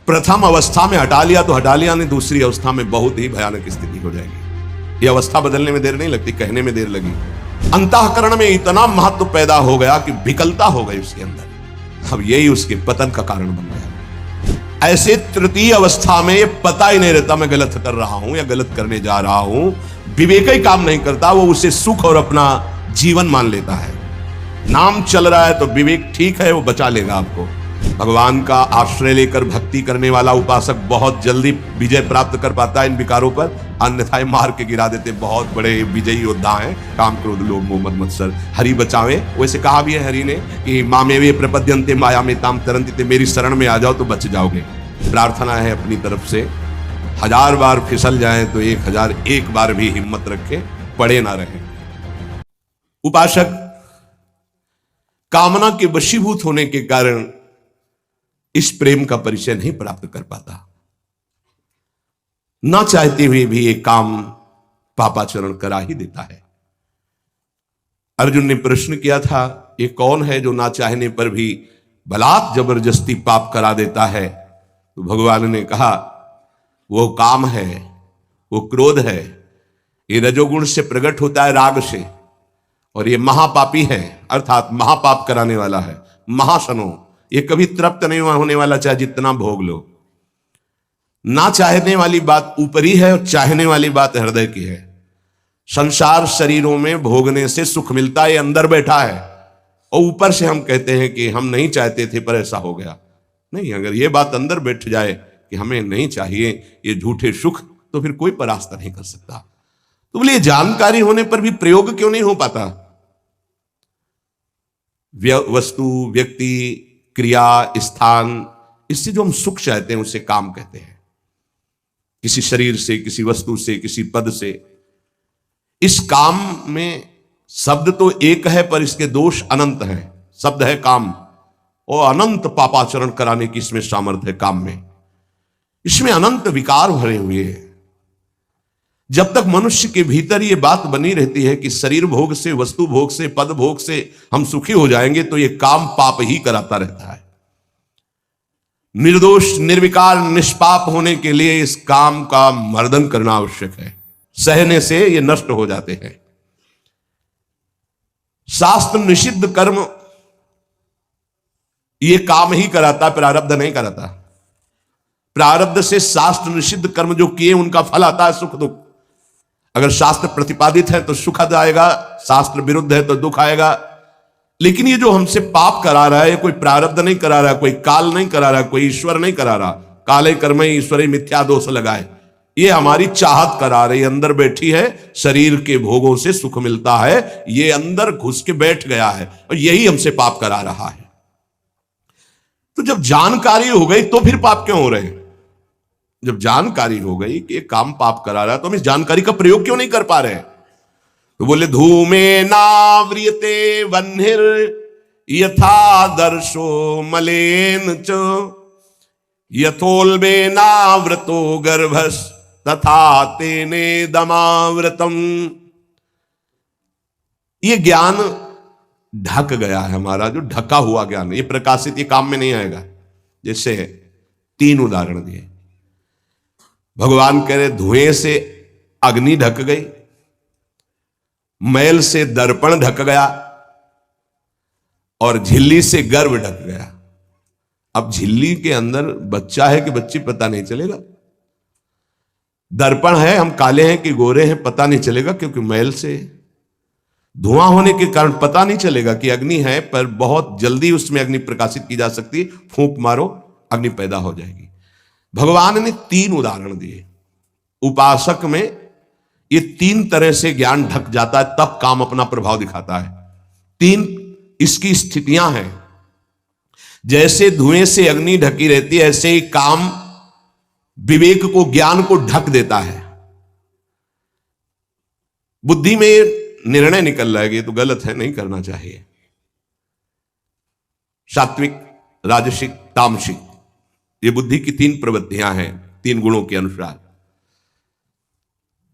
प्रथम अवस्था में हटा लिया तो हटा लिया, नहीं दूसरी अवस्था में बहुत ही भयानक स्थिति हो जाएगी। यह अवस्था बदलने में देर नहीं लगती, कहने में देर लगी। अंतःकरण में इतना महत्व पैदा हो गया कि विकलता हो गई उसके अंदर। अब यही उसके पतन का कारण बन गया। ऐसे तृतीय अवस्था में ये पता ही नहीं रहता मैं गलत कर रहा हूं या गलत करने जा रहा हूं, विवेक ही काम नहीं करता, वो उसे सुख और अपना जीवन मान लेता है। नाम चल रहा है तो विवेक ठीक है, वो बचा लेगा आपको। भगवान का आश्रय लेकर भक्ति करने वाला उपासक बहुत जल्दी विजय प्राप्त कर पाता है इन विकारों पर, अन्यथा मार के गिरा देते। बहुत बड़े विजयी योद्धा हैं, काम क्रोध लोभ मोह मद मत्सर, हरि बचावे। वैसे कहा भी है हरि ने कि मामेवे प्रपद्यन्ते माया में ताम तरन्ति, मेरी शरण में आ जाओ तो बच जाओगे। प्रार्थना है अपनी तरफ से, 1000 बार फिसल जाए तो 1001 बार भी हिम्मत रखे, पड़े ना रहे। उपासक कामना के वशीभूत होने के कारण इस प्रेम का परिचय नहीं प्राप्त कर पाता। ना चाहते हुए भी एक काम पापाचरण करा ही देता है। अर्जुन ने प्रश्न किया था, ये कौन है जो ना चाहने पर भी बलात् जबरदस्ती पाप करा देता है? तो भगवान ने कहा, वो काम है, वो क्रोध है। ये रजोगुण से प्रकट होता है, राग से, और ये महापापी है, अर्थात महापाप कराने वाला है, महाशनो। ये कभी तृप्त नहीं होने वाला, चाहे जितना भोग लो। ना चाहने वाली बात ऊपरी है और चाहने वाली बात हृदय की है। संसार शरीरों में भोगने से सुख मिलता है, ये अंदर बैठा है, और ऊपर से हम कहते हैं कि हम नहीं चाहते थे पर ऐसा हो गया। नहीं, अगर ये बात अंदर बैठ जाए कि हमें नहीं चाहिए ये झूठे सुख, तो फिर कोई परास्त नहीं कर सकता। तो बोलिए जानकारी होने पर भी प्रयोग क्यों नहीं हो पाता? वस्तु, व्यक्ति, क्रिया, स्थान, इससे जो हम सुख चाहते हैं उसे काम कहते हैं। किसी शरीर से, किसी वस्तु से, किसी पद से। इस काम में शब्द तो एक है पर इसके दोष अनंत हैं। शब्द है काम, और अनंत पापाचरण कराने की इसमें सामर्थ्य है काम में। इसमें अनंत विकार भरे हुए हैं। जब तक मनुष्य के भीतर ये बात बनी रहती है कि शरीर भोग से, वस्तु भोग से, पद भोग से हम सुखी हो जाएंगे, तो ये काम पाप ही कराता रहता है। निर्दोष, निर्विकार, निष्पाप होने के लिए इस काम का मर्दन करना आवश्यक है। सहने से ये नष्ट हो जाते हैं। शास्त्र निषिद्ध कर्म ये काम ही कराता, प्रारब्ध नहीं कराता। प्रारब्ध से शास्त्र निषिद्ध कर्म जो किए उनका फल आता है सुख दुख। अगर शास्त्र प्रतिपादित है तो सुख आएगा, शास्त्र विरुद्ध है तो दुख आएगा। लेकिन ये जो हमसे पाप करा रहा है, कोई प्रारब्ध नहीं करा रहा, कोई काल नहीं करा रहा, कोई ईश्वर नहीं करा रहा। काले कर्म ईश्वरी मिथ्या दोष लगाए, ये हमारी चाहत करा रही, अंदर बैठी है। शरीर के भोगों से सुख मिलता है, ये अंदर घुस के बैठ गया है और यही हमसे पाप करा रहा है। तो जब जानकारी हो गई तो फिर पाप क्यों हो रहे हैं? जब जानकारी हो गई कि ये काम पाप करा रहा है तो हम इस जानकारी का प्रयोग क्यों नहीं कर पा रहे हैं? तो बोले धूमे नाव्रियते वह्निर यथा दर्शो मलेन च यथोल्बे नाव्रतो गर्भस तथा तेने दमाव्रतम। ये ज्ञान ढक गया है हमारा, जो ढका हुआ ज्ञान, ये प्रकाशित, ये काम में नहीं आएगा। जैसे 3 उदाहरण दिए। भगवान कह रहे धुएं से अग्नि ढक गई, मैल से दर्पण ढक गया, और झिल्ली से गर्भ ढक गया। अब झिल्ली के अंदर बच्चा है कि बच्ची पता नहीं चलेगा। दर्पण है, हम काले हैं कि गोरे हैं पता नहीं चलेगा, क्योंकि मैल से। धुआं होने के कारण पता नहीं चलेगा कि अग्नि है, पर बहुत जल्दी उसमें अग्नि प्रकाशित की जा सकती है। फूंक मारो, अग्नि पैदा हो जाएगी। भगवान ने 3 उदाहरण दिए। उपासक में ये 3 तरह से ज्ञान ढक जाता है, तब काम अपना प्रभाव दिखाता है। 3 इसकी स्थितियां हैं। जैसे धुएं से अग्नि ढकी रहती है, ऐसे ही काम विवेक को, ज्ञान को ढक देता है। बुद्धि में निर्णय निकल रहा है ये तो गलत है, नहीं करना चाहिए। सात्विक, राजसिक, तामसिक, ये बुद्धि की 3 प्रवृत्तियां हैं, 3 गुणों के अनुसार।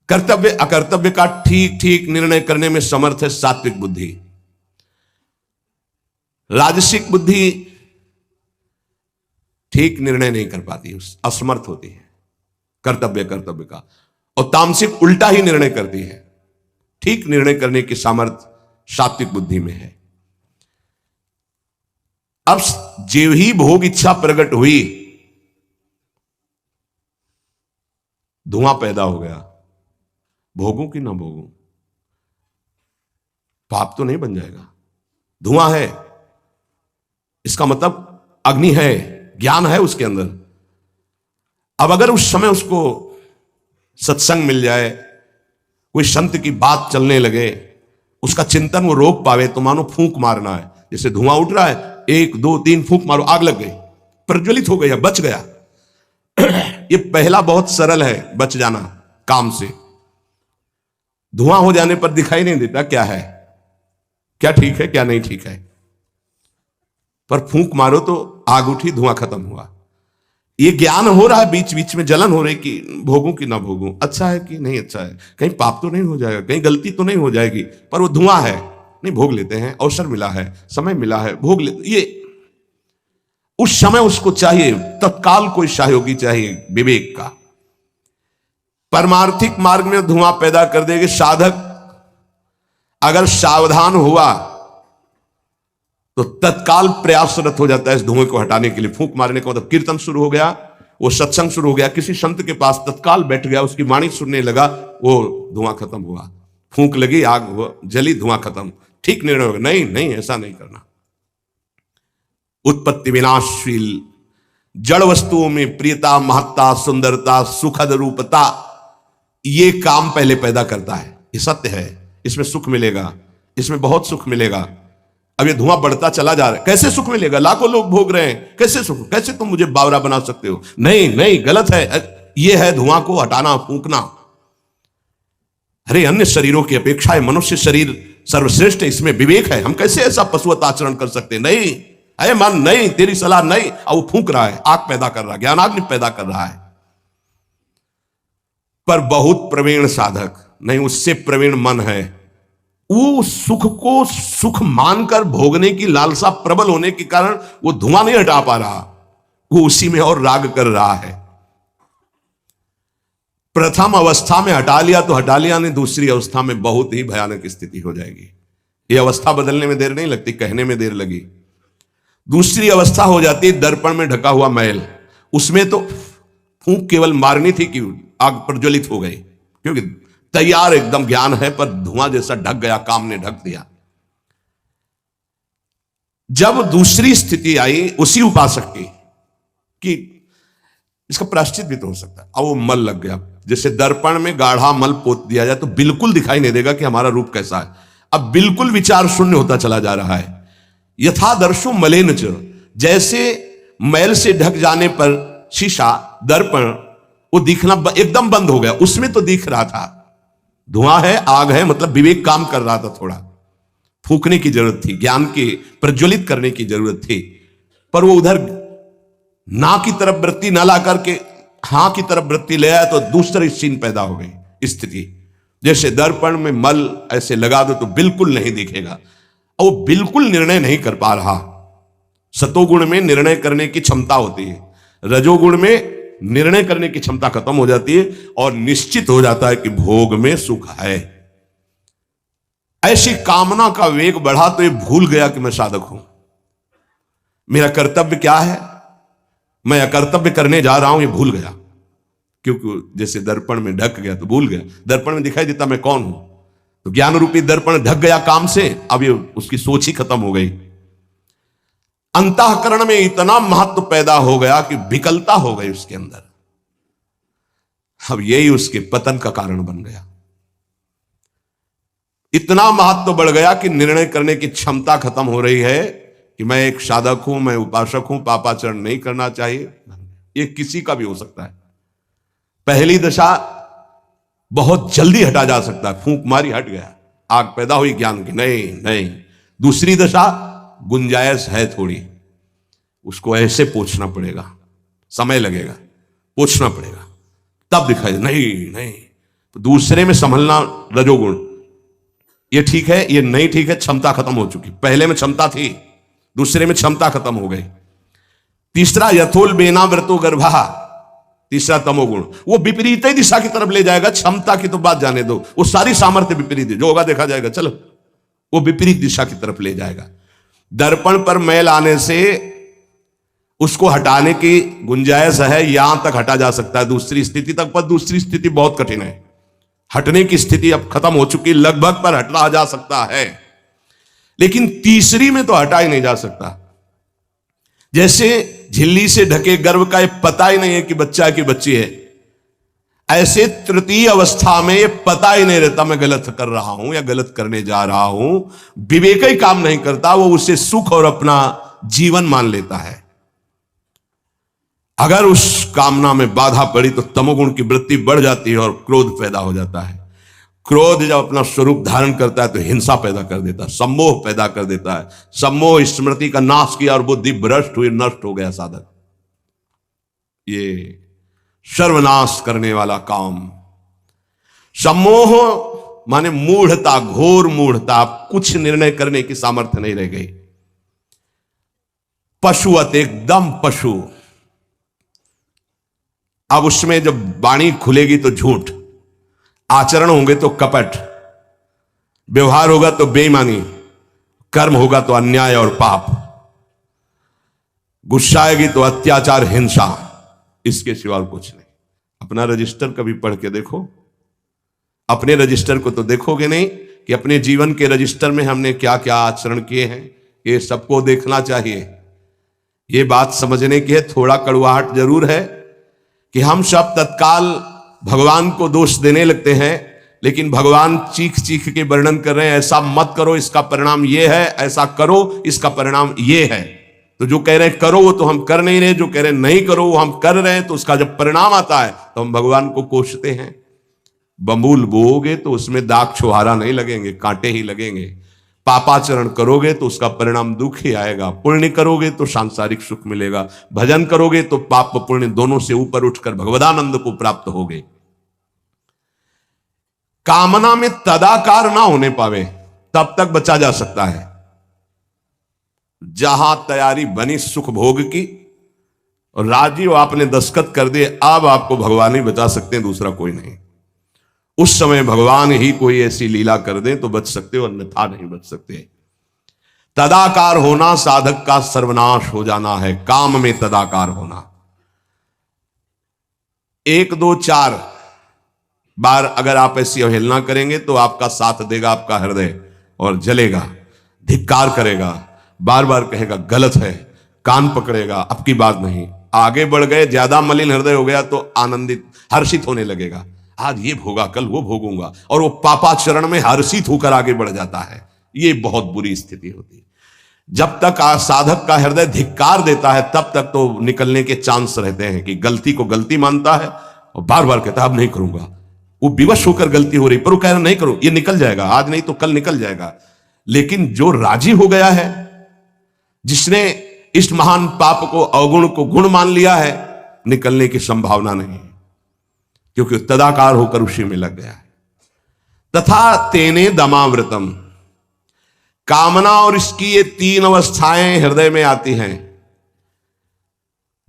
कर्तव्य अकर्तव्य का ठीक ठीक निर्णय करने में समर्थ है सात्विक बुद्धि। राजसिक बुद्धि ठीक निर्णय नहीं कर पाती, असमर्थ होती है कर्तव्य का, और तामसिक उल्टा ही निर्णय करती है। ठीक निर्णय करने की सामर्थ्य सात्विक बुद्धि में है। अब जो ही भोग इच्छा प्रकट हुई, धुआं पैदा हो गया। भोगों की ना भोगों, पाप तो नहीं बन जाएगा, धुआं है, इसका मतलब अग्नि है, ज्ञान है उसके अंदर। अब अगर उस समय उसको सत्संग मिल जाए, कोई संत की बात चलने लगे, उसका चिंतन वो रोक पावे, तो मानो फूंक मारना है। जैसे धुआं उठ रहा है, 1 2 3 फूंक मारो, आग लग गई, प्रज्वलित हो गया, बच गया। ये पहला बहुत सरल है, बच जाना काम से। धुआं हो जाने पर दिखाई नहीं देता क्या है, क्या ठीक है क्या नहीं ठीक है, पर फूंक मारो तो आग उठी, धुआं खत्म हुआ। ये ज्ञान हो रहा है, बीच बीच में जलन हो रही कि भोगूं कि ना भोगूं, अच्छा है कि नहीं अच्छा है, कहीं पाप तो नहीं हो जाएगा, कहीं गलती तो नहीं हो जाएगी, पर वो धुआं है, नहीं भोग लेते हैं, अवसर मिला है, समय मिला है, भोग लेते। ये उस समय उसको चाहिए, तत्काल कोई सहयोगी चाहिए विवेक का। परमार्थिक मार्ग में धुआं पैदा कर देगी। साधक अगर सावधान हुआ तो तत्काल प्रयासरत हो जाता है इस धुएं को हटाने के लिए। फूंक मारने का मतलब कीर्तन शुरू हो गया, वो सत्संग शुरू हो गया, किसी संत के पास तत्काल बैठ गया, उसकी वाणी सुनने लगा, वो धुआं खत्म हुआ। फूंक लगी, आग जली, धुआं खत्म, ठीक निर्णय होगा। नहीं नहीं, ऐसा नहीं करना। उत्पत्ति विनाशशील जड़ वस्तुओं में प्रियता, महत्ता, सुंदरता, सुखद रूपता, ये काम पहले पैदा करता है। ये सत्य है, इसमें सुख मिलेगा, इसमें बहुत सुख मिलेगा। अब ये धुआं बढ़ता चला जा रहा है, कैसे सुख मिलेगा, लाखों लोग भोग रहे हैं, कैसे सुख, कैसे तुम मुझे बावरा बना सकते हो। नहीं नहीं, गलत है। ये है धुआं को हटाना, फूंकना। अरे अन्य शरीरों की अपेक्षा मनुष्य शरीर सर्वश्रेष्ठ है, इसमें विवेक है, हम कैसे ऐसा पशुवत आचरण कर सकते। नहीं, अरे मन नहीं, तेरी सलाह नहीं। अब वो फूंक रहा है, आग पैदा कर रहा है, ज्ञानाग्नि पैदा कर रहा है। पर बहुत प्रवीण साधक नहीं, उससे प्रवीण मन है, वो सुख को सुख मानकर भोगने की लालसा प्रबल होने के कारण वो धुआं नहीं हटा पा रहा, वो उसी में और राग कर रहा है। प्रथम अवस्था में हटा लिया तो हटा लिया, नहीं दूसरी अवस्था में बहुत ही भयानक स्थिति हो जाएगी। ये अवस्था बदलने में देर नहीं लगती, कहने में देर लगी। दूसरी अवस्था हो जाती है दर्पण में ढका हुआ मैल। उसमें तो फूंक केवल मारनी थी कि आग प्रज्वलित हो गई, क्योंकि तैयार एकदम ज्ञान है, पर धुआं जैसा ढक गया, काम ने ढक दिया। जब दूसरी स्थिति आई उसी उपासक की कि इसका प्रायश्चित भी तो हो सकता है, अब वो मल लग गया। जैसे दर्पण में गाढ़ा मल पोत दिया जाए तो बिल्कुल दिखाई नहीं देगा कि हमारा रूप कैसा है। अब बिल्कुल विचार शून्य होता चला जा रहा है। यथा दर्शो मलेन च, जैसे मैल से ढक जाने पर शीशा, दर्पण, वो दिखना एकदम बंद हो गया। उसमें तो दिख रहा था, धुआं है, आग है, मतलब विवेक काम कर रहा था। थोड़ा फूंकने की जरूरत थी, ज्ञान के प्रज्वलित करने की जरूरत थी, पर वो उधर ना की तरफ वृत्ति ना ला करके हां की तरफ वृत्ति ले आया, तो दूसरी सीन पैदा हो गई स्थिति। जैसे दर्पण में मल ऐसे लगा दो तो बिल्कुल नहीं दिखेगा, और वो बिल्कुल निर्णय नहीं कर पा रहा। सतोगुण में निर्णय करने की क्षमता होती है, रजोगुण में निर्णय करने की क्षमता खत्म हो जाती है, और निश्चित हो जाता है कि भोग में सुख है। ऐसी कामना का वेग बढ़ा तो ये भूल गया कि मैं साधक हूं, मेरा कर्तव्य क्या है, मैं अकर्तव्य करने जा रहा हूं, ये भूल गया। क्योंकि जैसे दर्पण में ढक गया तो भूल गया, दर्पण में दिखाई देता मैं कौन हूं, तो ज्ञान रूपी दर्पण ढक गया काम से, अब ये उसकी सोच ही खत्म हो गई। अंतःकरण में इतना महत्व पैदा हो गया कि विकलता हो गई उसके अंदर। अब यही उसके पतन का कारण बन गया। इतना महत्व बढ़ गया कि निर्णय करने की क्षमता खत्म हो रही है कि मैं एक साधक हूं, मैं उपासक हूं, पापाचरण नहीं करना चाहिए। ये किसी का भी हो सकता है। पहली दशा बहुत जल्दी हटा जा सकता है, फूंक मारी हट गया, आग पैदा हुई ज्ञान की, नहीं नहीं। दूसरी दशा गुंजाइश है थोड़ी, उसको ऐसे पोंछना पड़ेगा, समय लगेगा, पोंछना पड़ेगा, तब दिखाई दे। नहीं नहीं, तो दूसरे में संभलना रजोगुण, ये ठीक है, ये नहीं ठीक है, क्षमता खत्म हो चुकी। पहले में क्षमता थी, दूसरे में क्षमता खत्म हो गई। तीसरा यथोल बेना व्रतो गर्भा, तीसरा तमोगुण, वो विपरीत ही दिशा की तरफ ले जाएगा। क्षमता की तो बात जाने दो, वो सारी सामर्थ्य विपरीत है, जो होगा देखा जाएगा, चलो वो विपरीत दिशा की तरफ ले जाएगा। दर्पण पर मैल आने से उसको हटाने की गुंजाइश है, यहां तक हटा जा सकता है दूसरी स्थिति तक, पर दूसरी स्थिति बहुत कठिन है। हटने की स्थिति अब खत्म हो चुकी, लगभग पर हटा जा सकता है, लेकिन तीसरी में तो हटा ही नहीं जा सकता। जैसे झिल्ली से ढके गर्भ का ये पता ही नहीं है कि बच्चा है कि बच्ची है, ऐसे तृतीय अवस्था में ये पता ही नहीं रहता मैं गलत कर रहा हूं या गलत करने जा रहा हूं। विवेक ही काम नहीं करता, वो उसे सुख और अपना जीवन मान लेता है। अगर उस कामना में बाधा पड़ी तो तमोगुण की वृत्ति बढ़ जाती है और क्रोध पैदा हो जाता है। क्रोध जब अपना स्वरूप धारण करता है तो हिंसा पैदा कर देता है, सम्मोह पैदा कर देता है। सम्मोह स्मृति का नाश किया और बुद्धि भ्रष्ट हुई, नष्ट हो गया साधक। ये सर्वनाश करने वाला काम। सम्मोह माने मूढ़ता, घोर मूढ़ता, कुछ निर्णय करने की सामर्थ्य नहीं रह गई। पशुवत, एकदम पशु। अब उसमें जब वाणी खुलेगी तो झूठ, आचरण होंगे तो कपट, व्यवहार होगा तो बेईमानी, कर्म होगा तो अन्याय और पाप, गुस्सा आएगी तो अत्याचार, हिंसा, इसके सिवा कुछ नहीं। अपना रजिस्टर कभी पढ़ के देखो, अपने रजिस्टर को तो देखोगे नहीं कि अपने जीवन के रजिस्टर में हमने क्या क्या आचरण किए हैं। ये सबको देखना चाहिए। ये बात समझने की है, थोड़ा कड़वाहट जरूर है कि हम सब तत्काल भगवान को दोष देने लगते हैं, लेकिन भगवान चीख चीख के वर्णन कर रहे हैं, ऐसा मत करो इसका परिणाम ये है, ऐसा करो इसका परिणाम ये है। तो जो कह रहे हैं करो वो तो हम कर नहीं रहे, जो कह रहे हैं नहीं करो वो हम कर रहे हैं, तो उसका जब परिणाम आता है तो हम भगवान को कोसते हैं। बबूल बोओगे तो उसमें दाग छुहारा नहीं लगेंगे, कांटे ही लगेंगे। पापाचरण करोगे तो उसका परिणाम दुख ही आएगा। पुण्य करोगे तो सांसारिक सुख मिलेगा, भजन करोगे तो पाप पुण्य दोनों से ऊपर उठकर भगवदानंद को प्राप्त होगे। कामना में तदाकार ना होने पावे तब तक बचा जा सकता है। जहां तैयारी बनी सुख भोग की और राजी हो आपने दस्तखत कर दिए, अब आपको भगवान ही बचा सकते हैं, दूसरा कोई नहीं। उस समय भगवान ही कोई ऐसी लीला कर दे तो बच सकते हो, अन्यथा नहीं बच सकते। तदाकार होना साधक का सर्वनाश हो जाना है। काम में तदाकार होना, 1 2 4 बार अगर आप ऐसी अवहेलना करेंगे तो आपका साथ देगा आपका हृदय और जलेगा, धिक्कार करेगा, बार बार कहेगा गलत है, कान पकड़ेगा, अब की बात नहीं। आगे बढ़ गए, ज्यादा मलिन हृदय हो गया तो आनंदित हर्षित होने लगेगा, आज ये भोगा कल वो भोगूंगा, और वो पापाचरण में हर्षित होकर आगे बढ़ जाता है। ये बहुत बुरी स्थिति होती है। जब तक साधक का हृदय धिक्कार देता है तब तक तो निकलने के चांस रहते हैं कि गलती को गलती मानता है और बार बार कहता है अब नहीं करूंगा। वो विवश होकर गलती हो रही पर वो कह रहा नहीं करो, ये निकल जाएगा, आज नहीं तो कल निकल जाएगा। लेकिन जो राजी हो गया है, जिसने इस महान पाप को, अवगुण को गुण मान लिया है, निकलने की संभावना नहीं है, क्योंकि तदाकार होकर उसी में लग गया है। तथा तेने दमावृतम, कामना और इसकी ये 3 अवस्थाएं हृदय में आती हैं।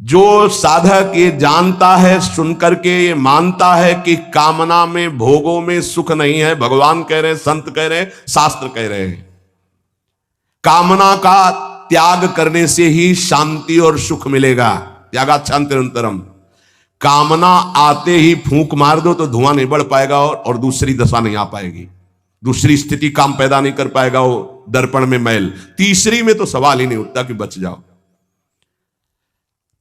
जो साधक ये जानता है, सुनकर के ये मानता है कि कामना में, भोगों में सुख नहीं है, भगवान कह रहे हैं, संत कह रहे हैं, शास्त्र कह रहे हैं, कामना का त्याग करने से ही शांति और सुख मिलेगा। त्यागात् शान्तिरन्तरम्। कामना आते ही फूंक मार दो तो धुआं नहीं बढ़ पाएगा और दूसरी दशा नहीं आ पाएगी, दूसरी स्थिति काम पैदा नहीं कर पाएगा। वो दर्पण में मैल, तीसरी में तो सवाल ही नहीं उठता कि बच जाओ।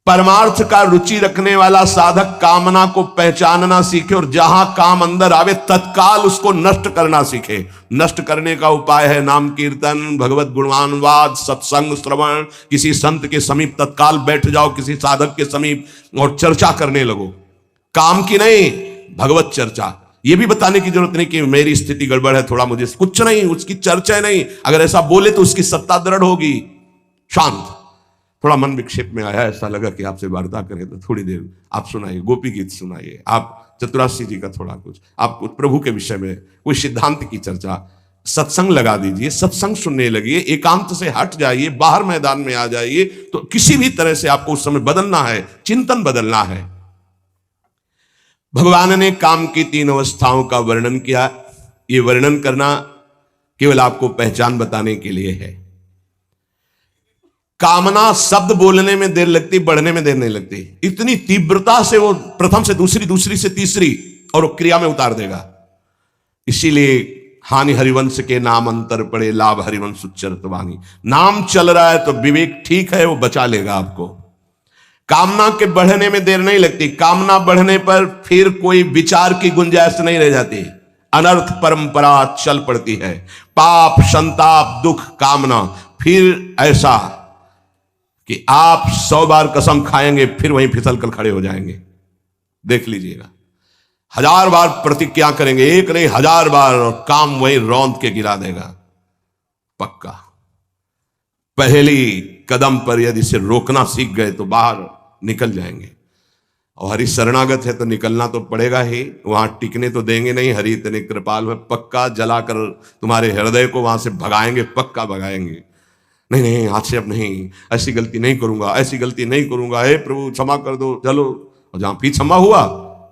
परमार्थ का रुचि रखने वाला साधक कामना को पहचानना सीखे और जहां काम अंदर आवे तत्काल उसको नष्ट करना सीखे। नष्ट करने का उपाय है नाम कीर्तन, भगवत गुणगानवाद, सत्संग, श्रवण। किसी संत के समीप तत्काल बैठ जाओ, किसी साधक के समीप, और चर्चा करने लगो। काम की नहीं, भगवत चर्चा। ये भी बताने की जरूरत नहीं कि मेरी स्थिति गड़बड़ है, थोड़ा मुझे कुछ नहीं, उसकी चर्चा नहीं। अगर ऐसा बोले तो उसकी सत्ता दृढ़ होगी। शांत, थोड़ा मन विक्षेप में आया, ऐसा लगा कि आपसे वार्ता करें तो थोड़ी देर आप सुनाइए, गोपी गीत सुनाइए, आप चतुराशी जी का थोड़ा कुछ, आप प्रभु के विषय में कोई सिद्धांत की चर्चा, सत्संग लगा दीजिए, सत्संग सुनने लगिए, एकांत से हट जाइए, बाहर मैदान में आ जाइए। तो किसी भी तरह से आपको उस समय बदलना है, चिंतन बदलना है। भगवान ने काम की 3 अवस्थाओं का वर्णन किया। ये वर्णन करना केवल आपको पहचान बताने के लिए है। कामना शब्द बोलने में देर लगती, बढ़ने में देर नहीं लगती। इतनी तीव्रता से वो प्रथम से दूसरी, दूसरी से तीसरी, और वो क्रिया में उतार देगा। इसीलिए हानि हरिवंश के नाम अंतर पड़े, लाभ हरिवंश उच्चरत वाणी। नाम चल रहा है तो विवेक ठीक है, वो बचा लेगा आपको। कामना के बढ़ने में देर नहीं लगती। कामना बढ़ने पर फिर कोई विचार की गुंजाइश नहीं रह जाती, अनर्थ परंपरा चल पड़ती है। पाप, संताप, दुख, कामना, फिर ऐसा कि आप 100 बार कसम खाएंगे, फिर वहीं फिसल कर खड़े हो जाएंगे। देख लीजिएगा, 1000 बार प्रतिज्ञा करेंगे, एक नहीं 1000 बार, और काम वहीं रौंद के गिरा देगा, पक्का। पहली कदम पर यदि से रोकना सीख गए तो बाहर निकल जाएंगे। और हरि शरणागत है तो निकलना तो पड़ेगा ही, वहां टिकने तो देंगे नहीं। हरि इतने कृपाल है, पक्का जलाकर तुम्हारे हृदय को वहां से भगाएंगे, पक्का भगाएंगे। नहीं नहीं, आज से अब नहीं, ऐसी गलती नहीं करूंगा, ऐसी गलती नहीं करूंगा, हे प्रभु क्षमा कर दो, चलो। और जहां फिर क्षमा हुआ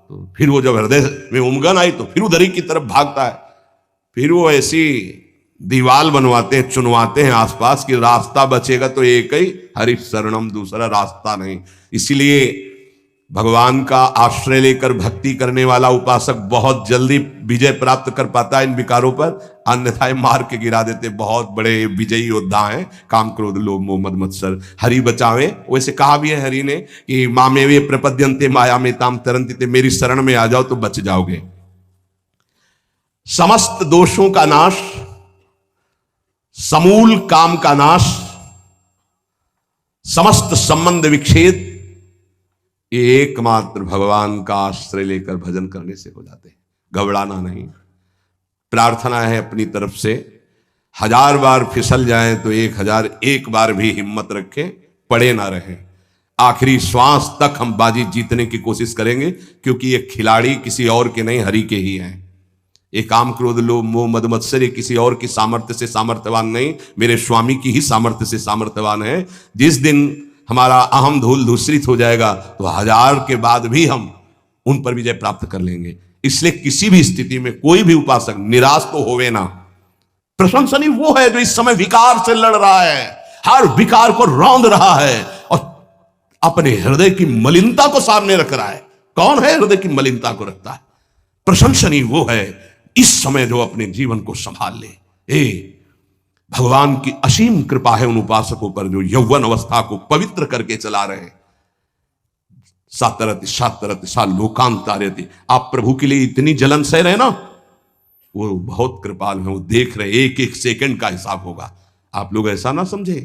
तो फिर वो जब हृदय में उमगन आई तो फिर उधर ही की तरफ भागता है। फिर वो ऐसी दीवाल बनवाते हैं, चुनवाते हैं आसपास कि रास्ता बचेगा तो एक ही, हरि शरणम, दूसरा रास्ता नहीं। इसीलिए भगवान का आश्रय लेकर भक्ति करने वाला उपासक बहुत जल्दी विजय प्राप्त कर पाता है इन विकारों पर, अन्यथा मार के गिरा देते। बहुत बड़े विजयी योद्धा हैं, काम, क्रोध, लोभ, मोह, मद, मत्सर। हरि बचावे। वैसे कहा भी है हरि ने कि मामेवे प्रपद्यन्ते माया में ताम तरन्ति ते, मेरी शरण में आ जाओ तो बच जाओगे। समस्त दोषों का नाश, समूल काम का नाश, समस्त संबंध विच्छेद, ये एकमात्र भगवान का आश्रय लेकर भजन करने से हो जाते हैं। घबराना नहीं। प्रार्थना है अपनी तरफ से, 1000 बार फिसल जाएं तो 1001 बार भी हिम्मत रखें, पड़े ना रहें। आखिरी श्वास तक हम बाजी जीतने की कोशिश करेंगे, क्योंकि ये खिलाड़ी किसी और के नहीं, हरि के ही हैं। ये काम, क्रोध, लोभ, मोह, मद, मत्सर किसी और की सामर्थ्य से सामर्थ्यवान नहीं, मेरे स्वामी की ही सामर्थ्य से सामर्थ्यवान है। जिस दिन हमारा अहम धूल धूसरित हो जाएगा तो 1000 के बाद भी हम उन पर विजय प्राप्त कर लेंगे। इसलिए किसी भी स्थिति में कोई भी उपासक निराश तो होवे ना। प्रशंसनीय वो है जो इस समय विकार से लड़ रहा है, हर विकार को रौंद रहा है और अपने हृदय की मलिनता को सामने रख रहा है। कौन है हृदय की मलिनता को रखता है? प्रशंसनीय वो है इस समय जो अपने जीवन को संभाल ले। भगवान की असीम कृपा है उन उपासकों पर जो यौवन अवस्था को पवित्र करके चला रहे हैं। सातरति सातरति सा लोकांतारति। आप प्रभु के लिए इतनी जलन सह रहे हैं ना, वो बहुत कृपाल है, वो देख रहे, एक एक सेकंड का हिसाब होगा। आप लोग ऐसा ना समझे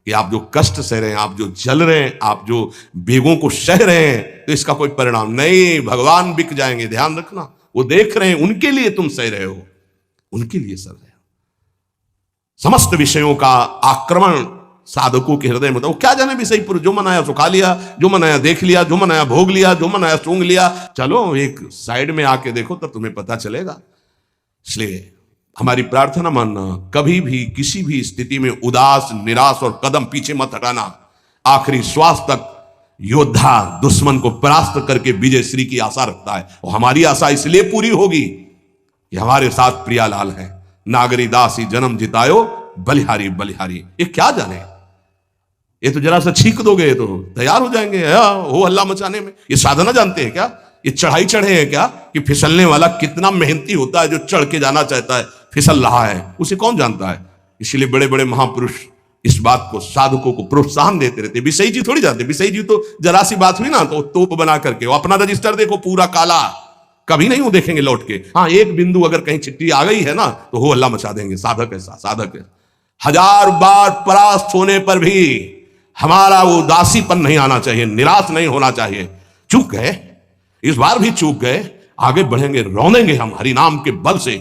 कि आप जो कष्ट सह रहे हैं, आप जो जल रहे हैं, आप जो बेगों को सह रहे हैं, तो इसका कोई परिणाम नहीं। भगवान बिक जाएंगे, ध्यान रखना। वो देख रहे हैं, उनके लिए तुम सह रहे हो, उनके लिए सह रहे हो। समस्त विषयों का आक्रमण साधकों के हृदय में था। वो क्या जाने विषय पुरुष, जो मनाया सो खा लिया, जो मनाया देख लिया, जो मनाया भोग लिया, जो मनाया सूंघ लिया। चलो एक साइड में आके देखो तब तुम्हें पता चलेगा। इसलिए हमारी प्रार्थना मानना, कभी भी किसी भी स्थिति में उदास, निराश और कदम पीछे मत हटाना। आखिरी श्वास तक योद्धा दुश्मन को परास्त करके विजय श्री की आशा रखता है। और हमारी आशा इसलिए पूरी होगी कि हमारे साथ प्रियालाल है। नागरी दासी जन्म जितायो, बलिहारी बलिहारी। ये क्या जाने, ये तो जरा सा छींक दोगे तो तैयार हो जाएंगे हो हल्ला मचाने में। ये साधना जानते हैं क्या? ये चढ़ाई चढ़े हैं क्या कि फिसलने वाला कितना मेहनती होता है? जो चढ़ के जाना चाहता है फिसल रहा है, उसे कौन जानता है? इसलिए बड़े बड़े महापुरुष इस बात को साधकों को प्रोत्साहन देते रहते। विषय जी थोड़ी जानते, विषय जी तो जरा सी बात हुई ना तो तोप बना करके वो अपना रजिस्टर देखो पूरा काला, कभी नहीं वो देखेंगे लौट के। हाँ, एक बिंदु अगर कहीं चिट्ठी आ गई है ना तो हो हल्ला मचा देंगे। साधक ऐसा, साधक है। 1000 बार परास्त होने पर भी हमारा वो उदासीपन नहीं आना चाहिए, निराश नहीं होना चाहिए। चूक गए, इस बार भी चूक गए, आगे बढ़ेंगे, रौनेंगे हम हरिनाम के बल से।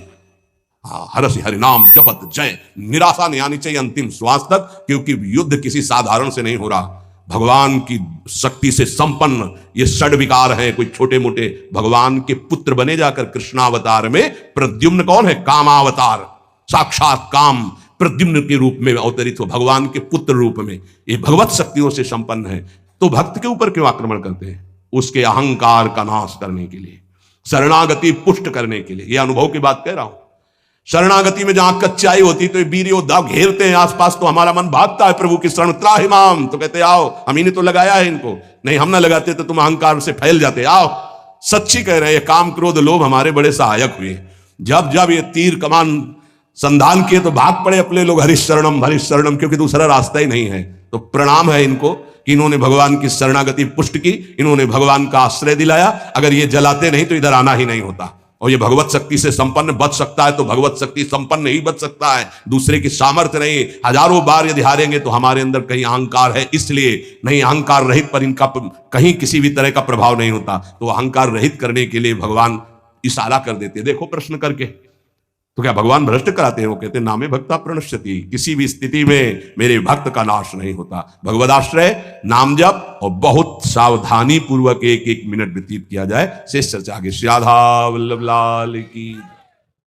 हरस हरिनाम जपत जय। निराशा नहीं आनी चाहिए अंतिम श्वास तक, क्योंकि युद्ध किसी साधारण से नहीं हो रहा। भगवान की शक्ति से संपन्न ये षड विकार हैं, कोई छोटे मोटे। भगवान के पुत्र बने जाकर कृष्णावतार में प्रद्युम्न कौन है? कामावतार। साक्षात काम प्रद्युम्न के रूप में अवतरित हो, भगवान के पुत्र रूप में, ये भगवत शक्तियों से संपन्न है, तो भक्त के ऊपर क्यों आक्रमण करते हैं? उसके अहंकार का नाश करने के लिए, शरणागति पुष्ट करने के लिए। ये अनुभव की बात कह रहा हूं। शरणागति में जहां कच्चाई होती तो वीर योद्धा घेरते हैं आसपास, तो हमारा मन भागता है प्रभु की शरण, त्राहिमाम, तो कहते आओ, हम ही ने तो लगाया है इनको, नहीं हम ना लगाते तो तुम अहंकार से फैल जाते, आओ। सच्ची कह रहे हैं, काम क्रोध लोभ हमारे बड़े सहायक हुए। जब जब ये तीर कमान संधान किए तो भाग पड़े अपने लोग, हरिश शरणम, क्योंकि दूसरा रास्ता ही नहीं है। तो प्रणाम है इनको कि इन्होंने भगवान की शरणागति पुष्ट की, इन्होंने भगवान का आश्रय दिलाया। अगर ये जलाते नहीं तो इधर आना ही नहीं होता। और ये भगवत शक्ति से संपन्न बच सकता है तो भगवत शक्ति संपन्न ही बच सकता है, दूसरे की सामर्थ्य नहीं। हजारों बार यदि हारेंगे तो हमारे अंदर कहीं अहंकार है, इसलिए नहीं, अहंकार रहित पर इनका कहीं किसी भी तरह का प्रभाव नहीं होता। तो अहंकार रहित करने के लिए भगवान इशारा कर देते, देखो प्रश्न करके। तो क्या भगवान भ्रष्ट कराते हैं? वो कहते हैं नामे भक्ता प्रणश्यति, किसी भी स्थिति में मेरे भक्त का नाश नहीं होता। भगवदाश्रय, नाम जप और बहुत सावधानी पूर्वक एक एक मिनट व्यतीत किया जाए। शेष चर्चा आगे। श्री राधा वल्लभ लाल की।